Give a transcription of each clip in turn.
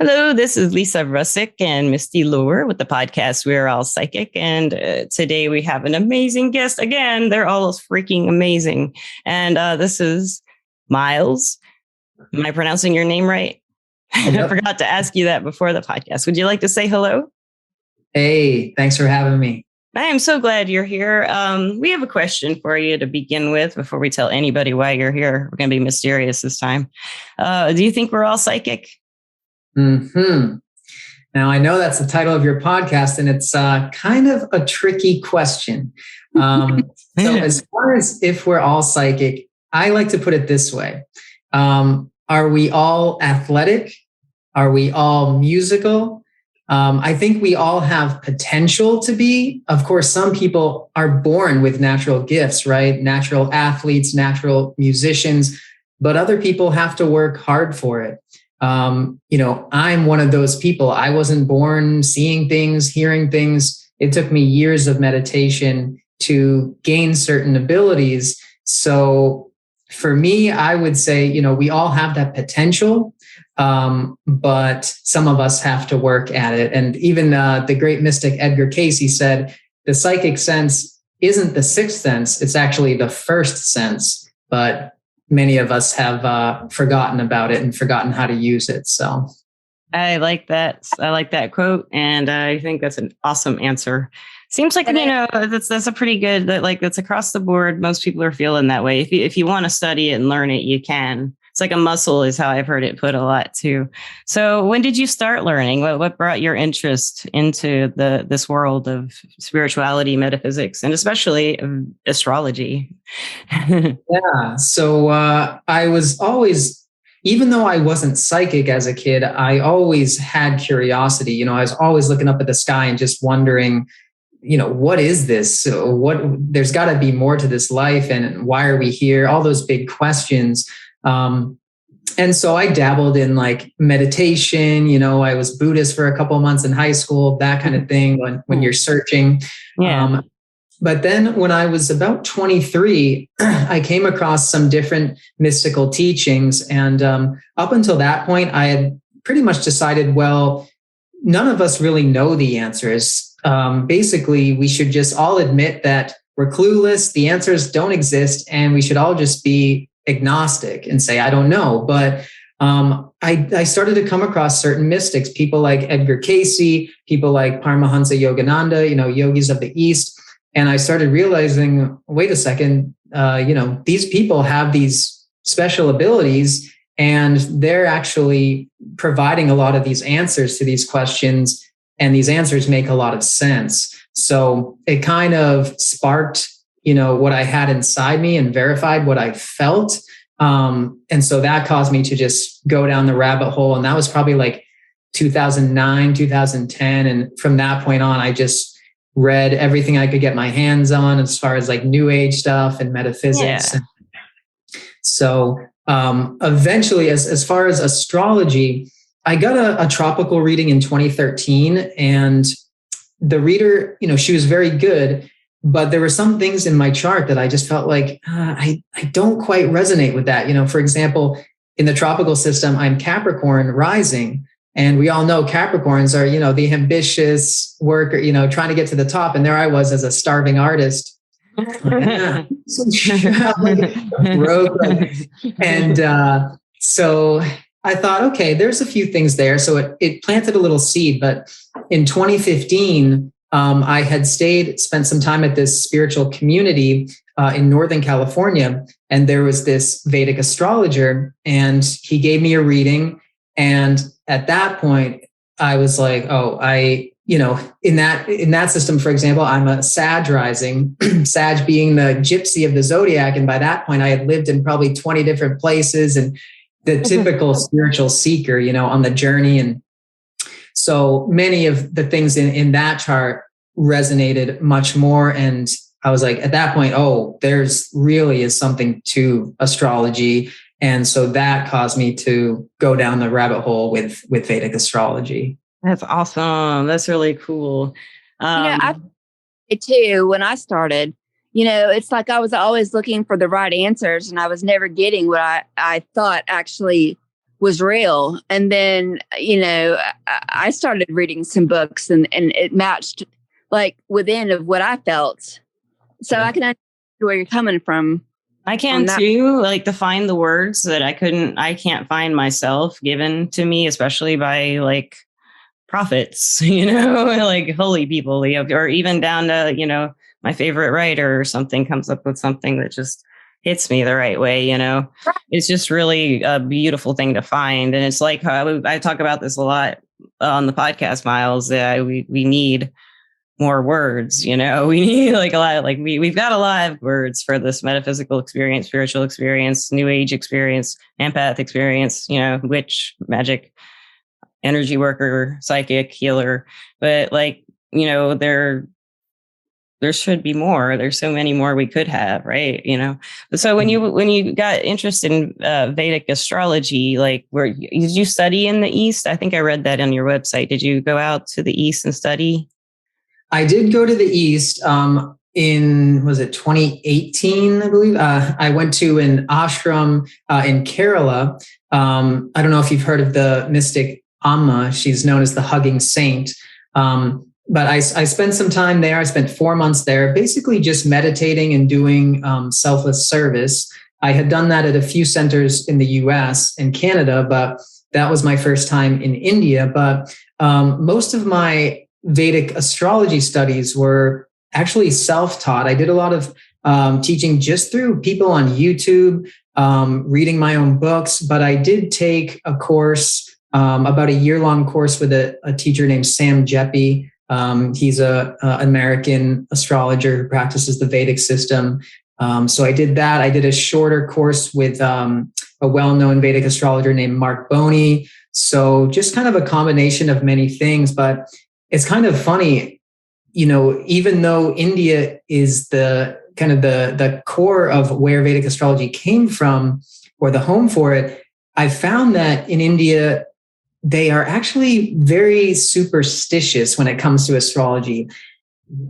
Hello, this is Lisa Russick and Misty Lure with the podcast We're All Psychic. And today we have an amazing guest. Again, they're all freaking amazing. And this is Myles. Am I pronouncing your name right? Yep. I forgot to ask you that before the podcast. Would you like to say hello? Hey, thanks for having me. I am so glad you're here. We have a question for you to begin with before we tell anybody why you're here. We're going to be mysterious this time. Do you think we're all psychic? Now, I know that's the title of your podcast, and it's kind of a tricky question. So as far as if we're all psychic, I like to put it this way. Are we all athletic? Are we all musical? I think we all have potential to be. Of course, some people are born with natural gifts, right? Natural athletes, natural musicians, but other people have to work hard for it. I'm one of those people. I wasn't born seeing things, hearing things. It took me years of meditation to gain certain abilities. So for me, I would say, we all have that potential, but some of us have to work at it. And even the great mystic Edgar Cayce said, the psychic sense isn't the sixth sense. It's actually the first sense. But many of us have forgotten about it and forgotten how to use it. So I like that. I like that quote. And I think that's an awesome answer. Seems like, that's a pretty good, that's across the board. Most people are feeling that way. If you want to study it and learn it, you can. It's like a muscle is how I've heard it put a lot too. So when did you start learning? What brought your interest into this world of spirituality, metaphysics, and especially astrology? Yeah. So I was always, even though I wasn't psychic as a kid, I always had curiosity. I was always looking up at the sky and just wondering, what is this? There's got to be more to this life, and why are we here? All those big questions. And so I dabbled in like meditation, I was Buddhist for a couple of months in high school, that kind of thing when you're searching. Yeah. But then when I was about 23, I came across some different mystical teachings. And up until that point, I had pretty much decided, well, none of us really know the answers. Basically, we should just all admit that we're clueless, the answers don't exist, and we should all just be agnostic and say, I don't know. But I started to come across certain mystics, people like Edgar Cayce, people like Paramahansa Yogananda, yogis of the East. And I started realizing, wait a second, these people have these special abilities, and they're actually providing a lot of these answers to these questions. And these answers make a lot of sense. So it kind of sparked what I had inside me and verified what I felt. And so that caused me to just go down the rabbit hole. And that was probably like 2009, 2010. And from that point on, I just read everything I could get my hands on as far as like new age stuff and metaphysics. Yeah. So eventually, as far as astrology, I got a tropical reading in 2013, and the reader, she was very good. But there were some things in my chart that I just felt like I don't quite resonate with that. For example, in the tropical system, I'm Capricorn rising. And we all know Capricorns are, the ambitious worker, trying to get to the top. And there I was as a starving artist. So I thought, okay, there's a few things there. So it planted a little seed. But in 2015, I had spent some time at this spiritual community in Northern California, and there was this Vedic astrologer, and he gave me a reading. And at that point, I was like, in that system, for example, I'm a Sag rising, Sag being the gypsy of the zodiac. And by that point, I had lived in probably 20 different places, and the typical spiritual seeker, on the journey. And so many of the things in that chart resonated much more. And I was like, at that point, there's really is something to astrology. And so that caused me to go down the rabbit hole with Vedic astrology. That's awesome. That's really cool. I too, when I started, it's like I was always looking for the right answers, and I was never getting what I thought actually was real. And then, I started reading some books and it matched like within of what I felt. So I can understand where you're coming from. I can too, like to find the words that I can't find myself given to me, especially by like prophets, like holy people, or even down to, my favorite writer or something comes up with something that just hits me the right way. It's just really a beautiful thing to find. And it's like, I talk about this a lot on the podcast, Myles, that we need more words, we need like a lot, like we've got a lot of words for this metaphysical experience, spiritual experience, new age experience, empath experience, witch, magic, energy worker, psychic, healer. But like, there should be more. There's so many more we could have, right? So when you got interested in Vedic astrology, like did you study in the East? I think I read that on your website. Did you go out to the East and study? I did go to the East in, was it 2018, I believe? I went to an ashram in Kerala. I don't know if you've heard of the mystic Amma. She's known as the Hugging Saint. But I spent some time there. I spent 4 months there, basically just meditating and doing selfless service. I had done that at a few centers in the US and Canada, but that was my first time in India. But most of my Vedic astrology studies were actually self-taught. I did a lot of teaching just through people on YouTube, reading my own books, but I did take a course, about a year-long course with a teacher named Sam Jeppy. He's an American astrologer who practices the Vedic system. So I did that. I did a shorter course with a well-known Vedic astrologer named Mark Boney. So just kind of a combination of many things, but it's kind of funny, even though India is the kind of the core of where Vedic astrology came from, or the home for it, I found that in India, they are actually very superstitious when it comes to astrology.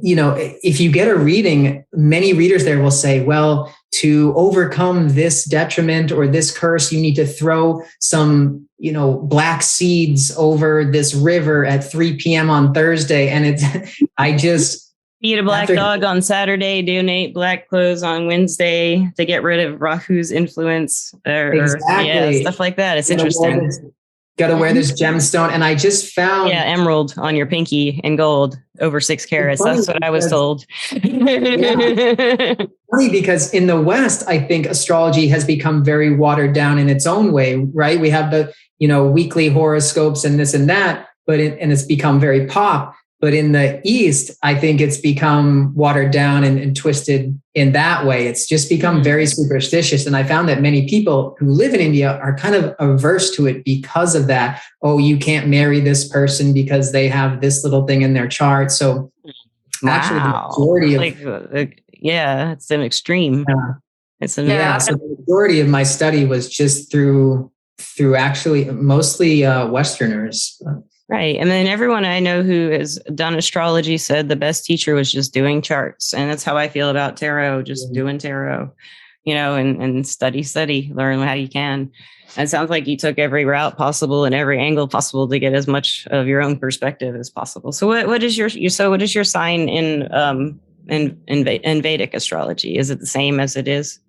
If you get a reading, many readers there will say, well, to overcome this detriment or this curse, you need to throw some, black seeds over this river at 3 p.m. on Thursday. And eat a black dog on Saturday, donate black clothes on Wednesday to get rid of Rahu's influence. Exactly. Stuff like that. It's interesting. Got to wear this gemstone. And I just found... Yeah, emerald on your pinky in gold over 6 carats. That's what I was told. Funny because in the West, I think astrology has become very watered down in its own way, right? We have the, weekly horoscopes and this and that, and it's become very pop. But in the East, I think it's become watered down and twisted in that way. It's just become very superstitious. And I found that many people who live in India are kind of averse to it because of that. Oh, you can't marry this person because they have this little thing in their chart. So actually the majority of... it's an extreme. So the majority of my study was just through actually mostly Westerners. Right. And then everyone I know who has done astrology said the best teacher was just doing charts. And that's how I feel about tarot, just doing tarot, and study, learn how you can. And it sounds like you took every route possible and every angle possible to get as much of your own perspective as possible. So what is your sign in Vedic astrology? Is it the same as it is?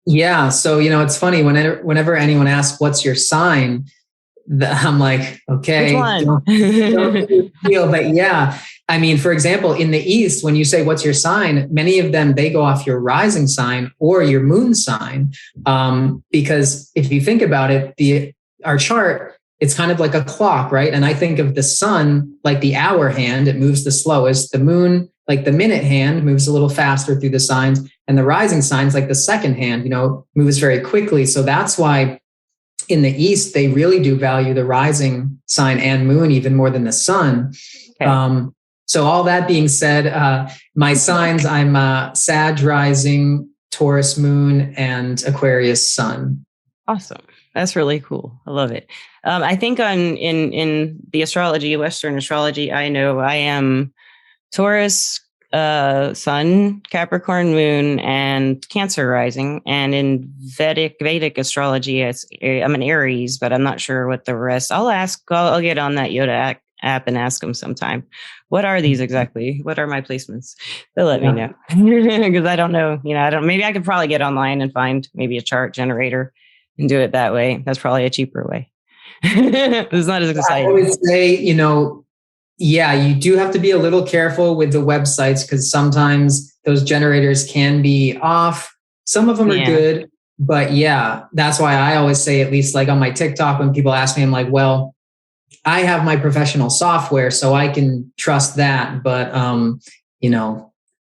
Yeah. So, it's funny whenever anyone asks, what's your sign? I'm like, okay, don't feel, but yeah. I mean, for example, in the East, when you say, what's your sign? Many of them, they go off your rising sign or your moon sign. Because if you think about it, our chart, it's kind of like a clock, right? And I think of the sun, like the hour hand, it moves the slowest. The moon, like the minute hand, moves a little faster through the signs. And the rising signs, like the second hand, moves very quickly. So that's why in the East, they really do value the rising sign and moon even more than the sun. Okay. So all that being said, my signs, I'm Sag rising, Taurus moon, and Aquarius sun. Awesome. That's really cool. I love it. I think in the astrology, Western astrology, I know I am Taurus, Sun, Capricorn moon, and Cancer rising. And in Vedic astrology, I'm an Aries, but I'm not sure what the rest. I'll get on that Yoda app and ask them sometime. What are these exactly? What are my placements? They'll let me know because I don't know. Maybe I could probably get online and find maybe a chart generator and do it that way. That's probably a cheaper way. It's not as exciting. I would say, yeah, you do have to be a little careful with the websites because sometimes those generators can be off. Some of them are good, but yeah, that's why I always say, at least like on my TikTok, when people ask me, I'm like, well, I have my professional software, so I can trust that. But,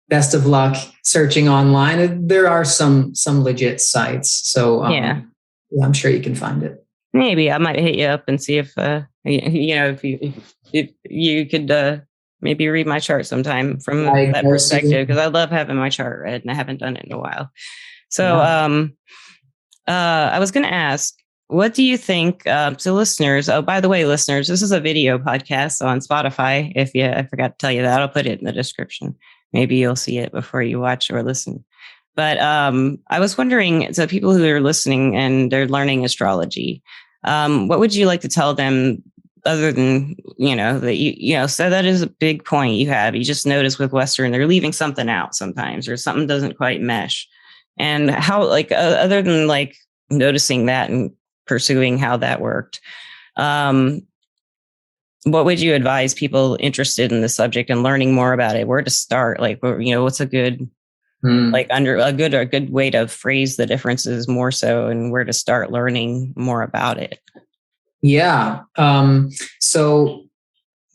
best of luck searching online. There are some legit sites. So I'm sure you can find it. Maybe I might hit you up and see if you could maybe read my chart sometime from that perspective, because I love having my chart read and I haven't done it in a while. So I was going to ask, what do you think? So listeners, by the way, listeners, this is a video podcast on Spotify. I forgot to tell you that, I'll put it in the description. Maybe you'll see it before you watch or listen. But I was wondering, so people who are listening and they're learning astrology, what would you like to tell them other than, that so that is a big point you have. You just notice with Western, they're leaving something out sometimes, or something doesn't quite mesh. And how, other than noticing that and pursuing how that worked, what would you advise people interested in the subject and learning more about it? Where to start? What's a good, a good way to phrase the differences more so, and where to start learning more about it? Yeah. So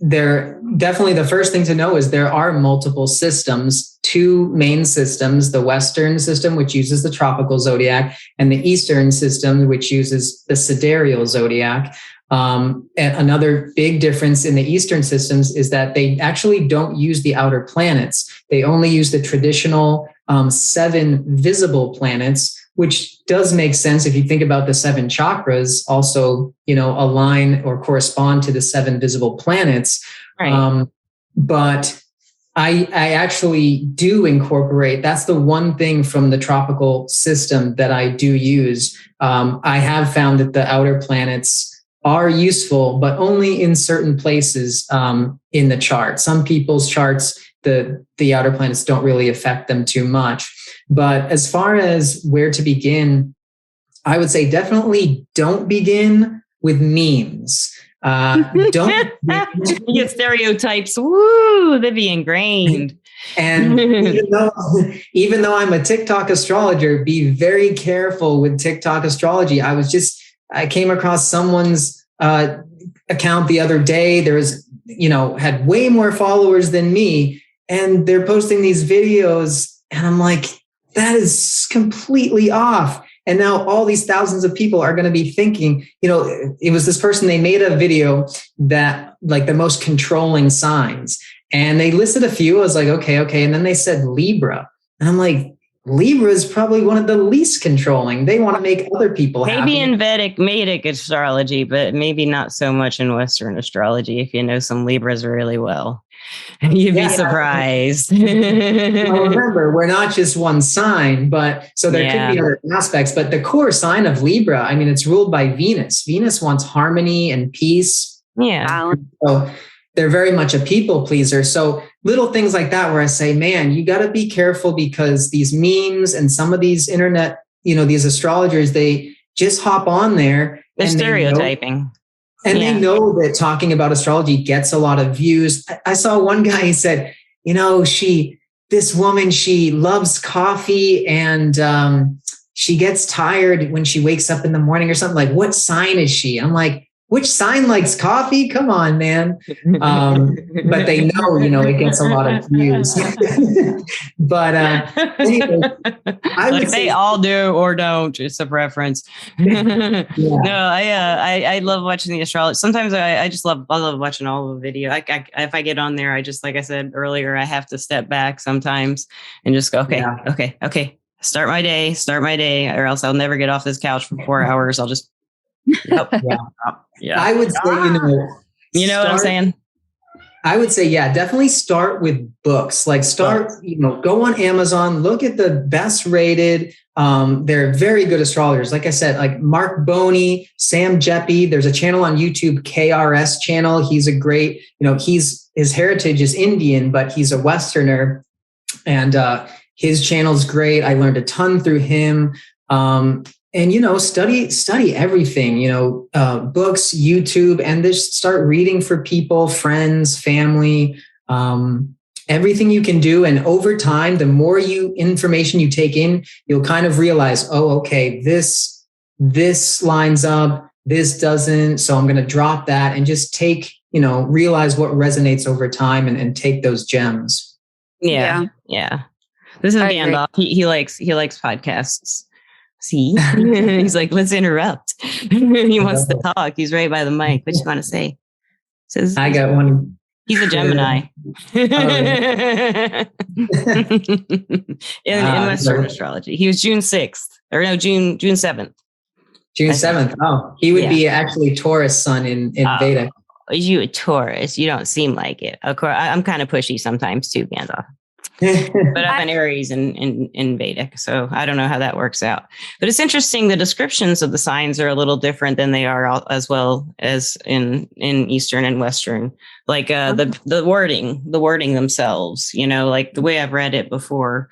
definitely the first thing to know is there are multiple systems, two main systems, the Western system, which uses the tropical zodiac, and the Eastern system, which uses the sidereal zodiac. And another big difference in the Eastern systems is that they actually don't use the outer planets. They only use the traditional 7 visible planets, which does make sense if you think about the 7 chakras also, align or correspond to the 7 visible planets. Right. But I actually do incorporate, that's the one thing from the tropical system that I do use. I have found that the outer planets are useful, but only in certain places in the chart. Some people's charts, the outer planets don't really affect them too much. But as far as where to begin, I would say definitely don't begin with memes. Don't you get stereotypes. Woo, they'd be ingrained. And even though I'm a TikTok astrologer, be very careful with TikTok astrology. I came across someone's account the other day. Had way more followers than me, and they're posting these videos, and I'm like, that is completely off. And now all these thousands of people are going to be thinking, it was this person, they made a video that the most controlling signs, and they listed a few. I was like, okay. And then they said Libra, and I'm like, Libra is probably one of the least controlling. They want to make other people happy. Maybe in Vedic astrology, but maybe not so much in Western astrology. If you know some Libras really well, you'd be surprised. Well, remember, we're not just one sign, but so there could be other aspects. But the core sign of Libra, it's ruled by Venus. Venus wants harmony and peace. Yeah. So they're very much a people pleaser. So little things like that where I say, man, you got to be careful, because these memes and some of these internet, these astrologers, they just hop on there. They're stereotyping. They know that talking about astrology gets a lot of views. I saw one guy, he said, this woman, she loves coffee, and she gets tired when she wakes up in the morning or something. Like, what sign is she? I'm like, which sign likes coffee? Come on, man. But they know, it gets a lot of views. But anyway, they all do or don't. It's a preference. No, I love watching the astrology. Sometimes I love watching all the video. If I get on there, I just, like I said earlier, I have to step back sometimes and just go, okay. Start my day, or else I'll never get off this couch for 4 hours. I'll just. Yep. Yeah. I would say, you know what I'm saying? I would say, yeah, definitely start with books. Like go on Amazon, look at the best rated. They're very good astrologers. Like I said, like Mark Boney, Sam Jeppy. There's a channel on YouTube, KRS channel. He's a great, his heritage is Indian, but he's a Westerner, and his channel's great. I learned a ton through him. And study everything, books, YouTube, and just start reading for people, friends, family, everything you can do. And over time, the more information you take in, you'll kind of realize, oh, okay, this lines up, this doesn't. So I'm going to drop that and just realize what resonates over time and take those gems. Yeah. This is Gandalf. He likes podcasts. See, he's like, let's interrupt. He wants to talk. He's right by the mic. What you want to say? Says, I got one. He's a Gemini. In Western astrology. He was June 6th. Or no, June 7th. June 7th. Oh, he would be actually Taurus sun in Vedic. You a Taurus. You don't seem like it. Of course, I'm kind of pushy sometimes too, Gandalf. But I'm an Aries in Vedic, so I don't know how that works out. But it's interesting. The descriptions of the signs are a little different than they are as well as in Eastern and Western. Like the wording themselves. Like the way I've read it before.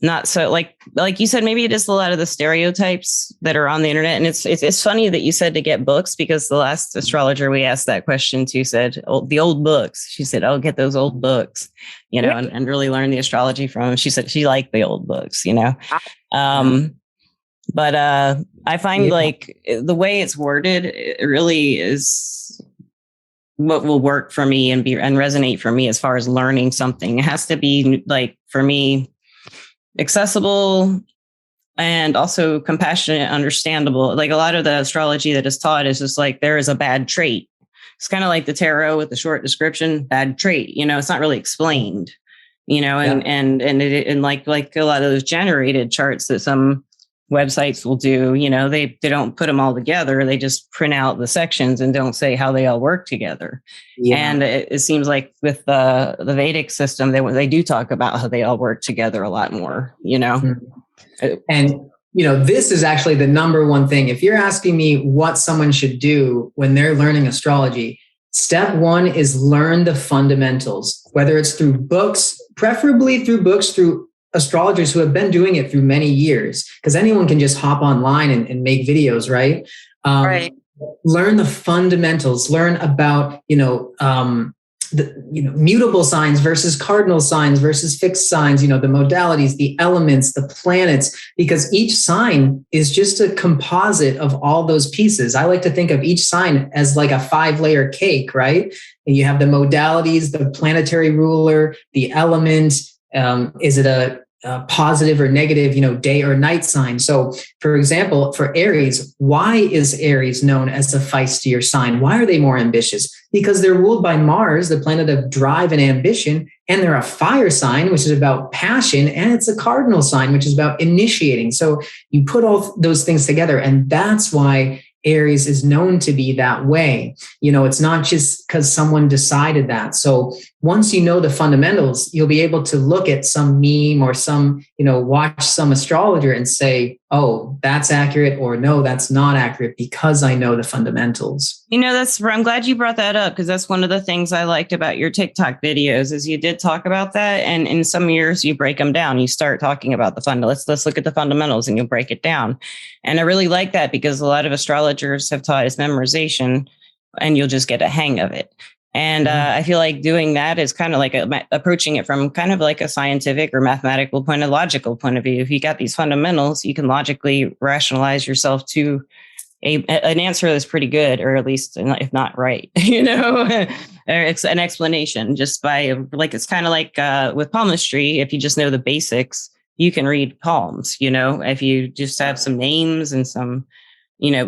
Not so like you said, maybe it is a lot of the stereotypes that are on the internet. And it's funny that you said to get books, because the last astrologer we asked that question to said, the old books. She said, oh, get those old books, and really learn the astrology from them. She said she liked the old books, but I find like the way it's worded, it really is what will work for me and resonate for me as far as learning something. It has to be like, for me, accessible and also compassionate, understandable. Like a lot of the astrology that is taught is just like, there is a bad trait. It's kind of like the tarot with the short description, bad trait, it's not really explained, and like a lot of those generated charts that some websites will do, they don't put them all together. They just print out the sections and don't say how they all work together. Yeah. And it seems like with the Vedic system, they do talk about how they all work together a lot more, Mm-hmm. And, this is actually the number one thing. If you're asking me what someone should do when they're learning astrology, step one is learn the fundamentals, whether it's through books, preferably through books, through astrologers who have been doing it through many years, because anyone can just hop online and make videos, right? Right. Learn the fundamentals, learn about, mutable signs versus cardinal signs versus fixed signs, the modalities, the elements, the planets, because each sign is just a composite of all those pieces. I like to think of each sign as like a 5-layer cake, right? And you have the modalities, the planetary ruler, the element. Is it a positive or negative, day or night sign? So, for example, for Aries, why is Aries known as a feistier sign? Why are they more ambitious? Because they're ruled by Mars, the planet of drive and ambition, and they're a fire sign, which is about passion, and it's a cardinal sign, which is about initiating. So you put all those things together, and that's why Aries is known to be that way. It's not just because someone decided that. So once you know the fundamentals, you'll be able to look at some meme or watch some astrologer and say, oh, that's accurate, or no, that's not accurate, because I know the fundamentals. I'm glad you brought that up, because that's one of the things I liked about your TikTok videos is you did talk about that. And in some years you break them down. You start talking about the fundamentals. Let's look at the fundamentals, and you'll break it down. And I really like that, because a lot of astrologers have taught us memorization, and you'll just get a hang of it. And I feel like doing that is kind of like approaching it from kind of like a scientific or mathematical point, a logical point of view. If you got these fundamentals, you can logically rationalize yourself to an answer that's pretty good, or at least if not right, or it's an explanation just by like, it's kind of like with palmistry. If you just know the basics, you can read palms, if you just have some names and some,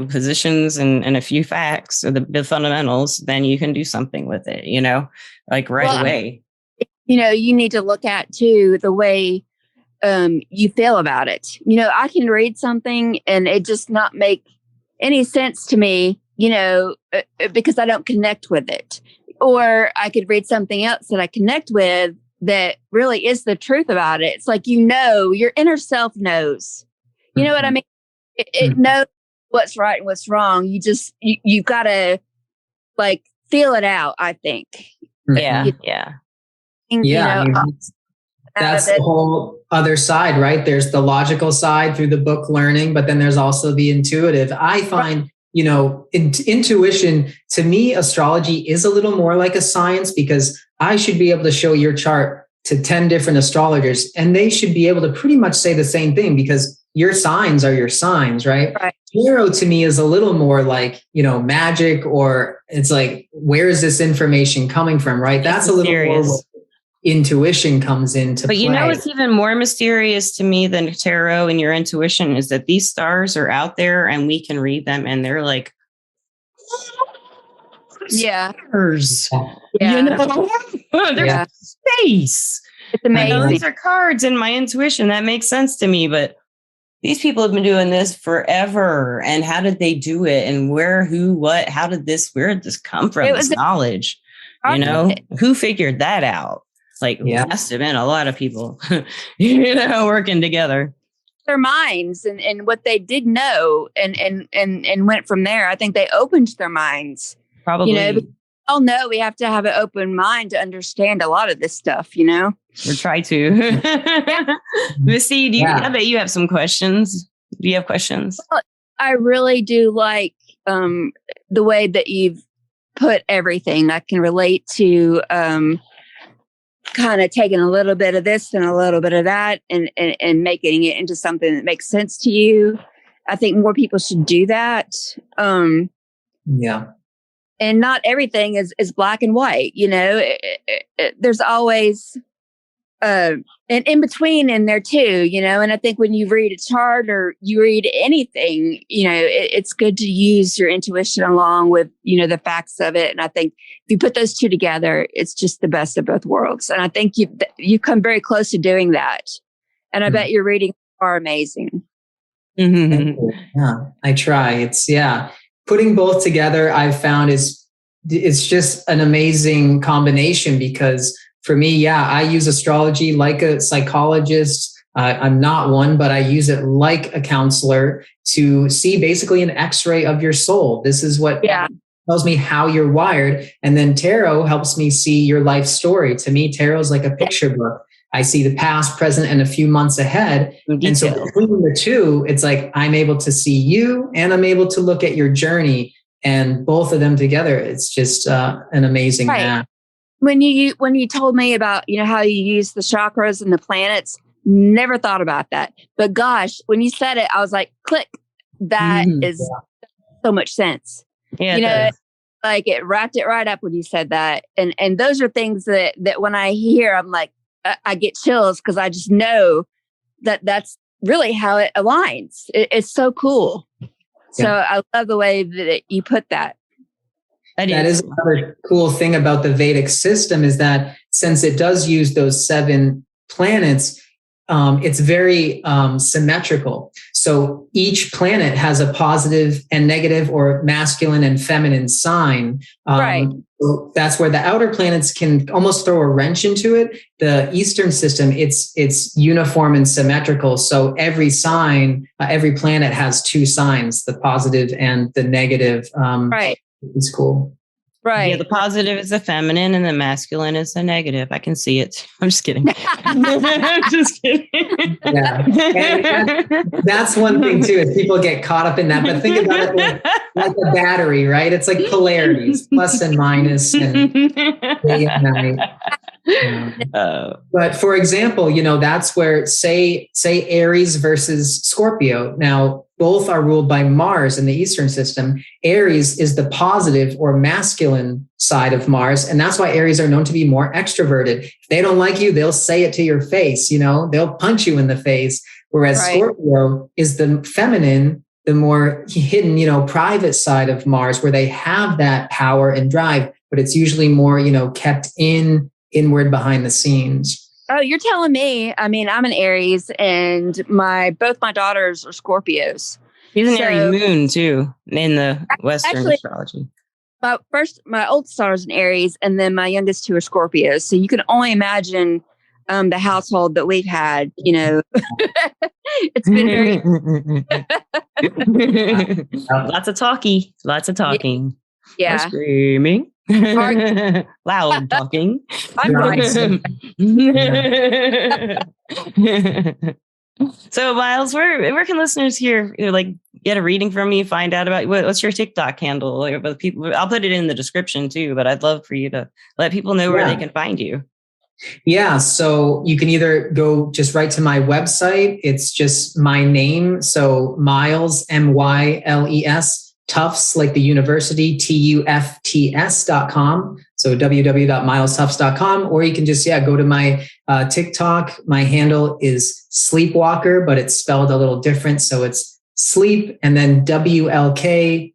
positions and a few facts or the fundamentals, then you can do something with it, like right away. You need to look at too, the way you feel about it. I can read something and it just not make any sense to me, because I don't connect with it. or I could read something else that I connect with that really is the truth about it. It's like, your inner self knows. You know what I mean? It knows what's right and what's wrong. You've got to like feel it out, I think. Yeah. I mean, that's the whole other side, right? There's the logical side through the book learning, but then there's also the intuitive. I find, intuition, to me, astrology is a little more like a science, because I should be able to show your chart to 10 different astrologers and they should be able to pretty much say the same thing, because your signs are your signs, right? Tarot to me is a little more like, magic, or it's like, where is this information coming from, right? That's a little more where intuition comes into play. But what's even more mysterious to me than tarot and your intuition is that these stars are out there and we can read them, and they're like, stars. There's space. It's amazing. These are cards in my intuition. That makes sense to me, but these people have been doing this forever. And how did they do it? And where, who, what, where did this come from? This knowledge, who figured that out? Like, it must have been a lot of people, working together. Their minds and what they did know and went from there. I think they opened their minds. Probably. We all know we have to have an open mind to understand a lot of this stuff, Or try to. Missy, I bet you have some questions. Do you have questions? Well, I really do like the way that you've put everything. I can relate to kind of taking a little bit of this and a little bit of that and making it into something that makes sense to you. I think more people should do that. And not everything is black and white, there's always an in between in there too, and I think when you read a chart or you read anything, it's good to use your intuition along with, the facts of it. And I think if you put those two together, it's just the best of both worlds. And I think you come very close to doing that. And I bet your readings are amazing. Yeah, I try. It's putting both together, I've found it's just an amazing combination, because for me, I use astrology like a psychologist. I'm not one, but I use it like a counselor to see basically an X-ray of your soul. This is what tells me how you're wired. And then tarot helps me see your life story. To me, tarot is like a picture book. I see the past, present, and a few months ahead. And so between the two, it's like I'm able to see you and I'm able to look at your journey, and both of them together, it's just an amazing match. When you told me about, how you use the chakras and the planets, never thought about that. But gosh, when you said it, I was like, click, that is so much sense. Yeah, like it wrapped it right up when you said that. And those are things that when I hear, I'm like, I get chills, because I just know that that's really how it aligns. It's so cool. So I love the way that you put that. That is another cool thing about the Vedic system, is that since it does use those 7 planets, it's very symmetrical. So each planet has a positive and negative, or masculine and feminine sign. So that's where the outer planets can almost throw a wrench into it. The Eastern system, it's uniform and symmetrical. So every sign, every planet has 2 signs, the positive and the negative. It's cool. Right. Yeah, the positive is the feminine and the masculine is the negative. I can see it. I'm just kidding. I'm just kidding. That's one thing too, is people get caught up in that. But think about it like a battery, right? It's like polarities, plus and minus, and day and night. But for example, that's where say Aries versus Scorpio. Now, both are ruled by Mars in the Eastern system. Aries is the positive or masculine side of Mars. And that's why Aries are known to be more extroverted. If they don't like you, they'll say it to your face, they'll punch you in the face. Whereas Scorpio is the feminine, the more hidden, private side of Mars, where they have that power and drive, but it's usually more, kept inward behind the scenes. Oh, you're telling me. I mean, I'm an Aries, and both my daughters are Scorpios. She's an Aries moon too in the Western astrology. my oldest daughter is an Aries, and then my youngest two are Scorpios. So you can only imagine the household that we've had. It's been very lots of talking, yeah. or screaming, loud talking. I'm right. So Myles, where can listeners here get a reading from you, find out about what's your TikTok handle? About people, I'll put it in the description too, but I'd love for you to let people know where they can find you. Yeah, so you can either go just right to my website. It's just my name. So Myles, Myles, Tufts, like the university, TUFTS.com. So www.milestufts.com. Or you can just, go to my TikTok. My handle is Sleepwalker, but it's spelled a little different. So it's sleep and then WLKRRR.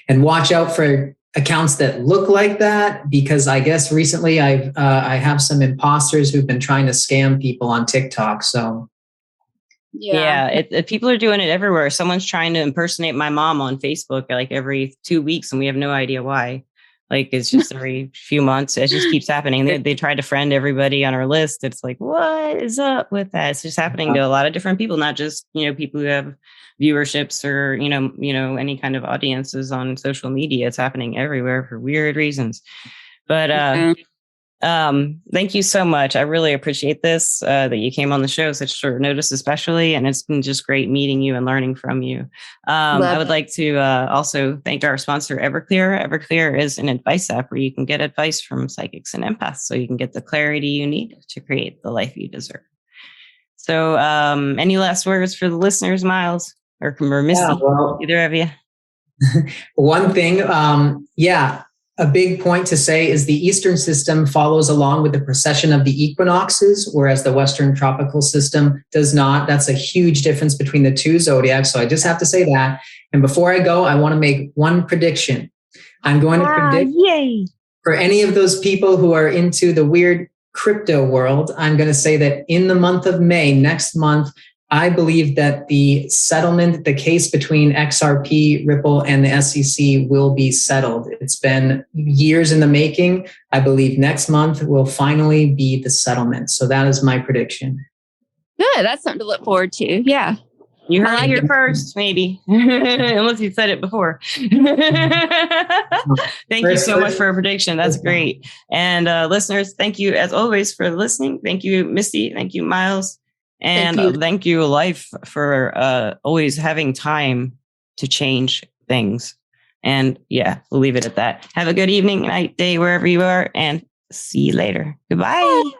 And watch out for accounts that look like that, because I guess recently I have some imposters who've been trying to scam people on TikTok. So people are doing it everywhere. Someone's trying to impersonate my mom on Facebook like every 2 weeks, and we have no idea why. Like, it's just every few months, it just keeps happening. They try to friend everybody on our list. It's like, what is up with that? It's just happening to a lot of different people, not just, people who have viewerships or, any kind of audiences on social media. It's happening everywhere for weird reasons. But thank you so much. I really appreciate this, that you came on the show such short notice, especially, and it's been just great meeting you and learning from you. I would like to also thank our sponsor, Everclear. Everclear is an advice app where you can get advice from psychics and empaths, so you can get the clarity you need to create the life you deserve. So, any last words for the listeners, Myles or Misty, either of you? One thing, a big point to say is the Eastern system follows along with the precession of the equinoxes, whereas the Western tropical system does not. That's a huge difference between the two zodiacs. So I just have to say that. And before I go, I want to make one prediction. I'm going to predict for any of those people who are into the weird crypto world, I'm going to say that in the month of May, next month, I believe that the settlement, the case between XRP, Ripple, and the SEC will be settled. It's been years in the making. I believe next month will finally be the settlement. So that is my prediction. Good. That's something to look forward to. Yeah. You heard it here first, maybe, unless you said it before. Thank you so much for a prediction. That's great. And listeners, thank you as always for listening. Thank you, Misty. Thank you, Myles. And thank you, Life, for always having time to change things. And we'll leave it at that. Have a good evening, night, day, wherever you are, and see you later. Goodbye.